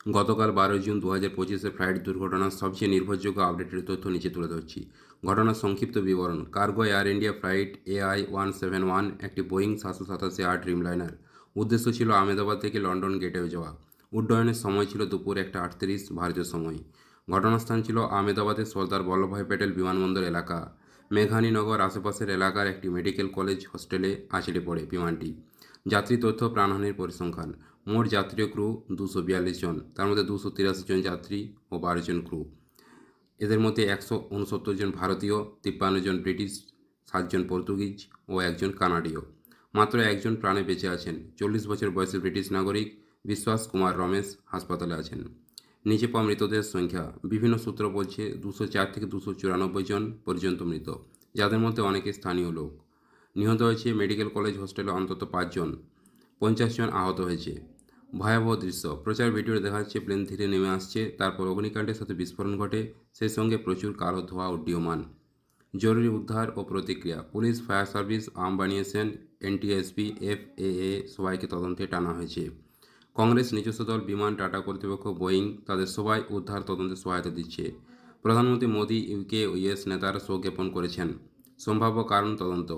গতকাল 12 June 2025 flight দুর্ঘটনার সবচেয়ে নির্ভরযোগ্য আপডেটের তথ্য নিচে তুলে ধরছি। ঘটনার সংক্ষিপ্ত বিবরণ। Cargo air India flight AI-171 একটি বোয়িং 787 ড্রিমলাইনার। উদ্দেশ্য ছিল আহমেদাবাদ থেকে লন্ডন গেটওয়ে যাওয়া। উড্ডয়নের সময় ছিল দুপুর 1:38 ভারতীয় সময়। ঘটনাস্থান ছিল আহমেদাবাদের সর্দার বল্লভভাই প্যাটেল বিমানবন্দর এলাকা। মেঘানীনগর আশেপাশের এলাকার একটি মেডিকেল কলেজ হোস্টেলে আছড়ে পড়ে বিমানটি। যাত্রী তথ্য, প্রাণহানির পরিসংখ্যান। মোট যাত্রী ও ক্রু 242 জন, তার মধ্যে 283 জন যাত্রী ও 12 জন ক্রু। এদের মধ্যে 169 জন ভারতীয়, 53 জন ব্রিটিশ, 7 জন পর্তুগিজ ও 1 জন কানাডীয়। মাত্র একজন প্রাণে বেঁচে আছেন। 40 বছর বয়সী ব্রিটিশ নাগরিক বিশ্বাস কুমার রমেশ হাসপাতালে আছেন। নিচে পাওয়া মৃতদেহের সংখ্যা। বিভিন্ন সূত্র বলছে 204 থেকে 294 জন পর্যন্ত মৃত, যাদের মধ্যে অনেকে স্থানীয় লোক। নিহত হয়েছে মেডিকেল কলেজ হোস্টেলে অন্তত 5 জন। 50 জন আহত হয়েছে। ভয়াবহ দৃশ্য। প্রচার ভিডিওতে দেখা যাচ্ছে প্লেন ধীরে নেমে আসছে, তারপর অগ্নিকাণ্ডের সাথে বিস্ফোরণ ঘটে, সেই সঙ্গে প্রচুর কালো ধোঁয়া উড্ডীয়মান। জরুরি উদ্ধার ও প্রতিক্রিয়া। পুলিশ, ফায়ার সার্ভিস, আর্ম বানিয়েছেন, এনটিএসবি, FAA সবাইকে তদন্তে টানা হয়েছে। কংগ্রেস নিজস্ব দল বিমান, টাটা কর্তৃপক্ষ, বোয়িং তাদের সবাই উদ্ধার তদন্তে সহায়তা দিচ্ছে। প্রধানমন্ত্রী মোদী, UK ও US নেতারা শোক জ্ঞাপন করেছেন। সম্ভাব্য কারণ তদন্ত।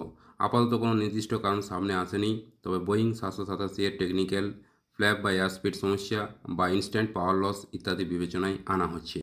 আপাতত কোনো নির্দিষ্ট কারণ সামনে আসেনি, তবে বোয়িং 787 এর টেকনিক্যাল ফ্ল্যাপ বা এয়ার স্পিড সমস্যা বা ইনস্ট্যান্ট পাওয়ার লস ইত্যাদি বিবেচনায় আনা হচ্ছে।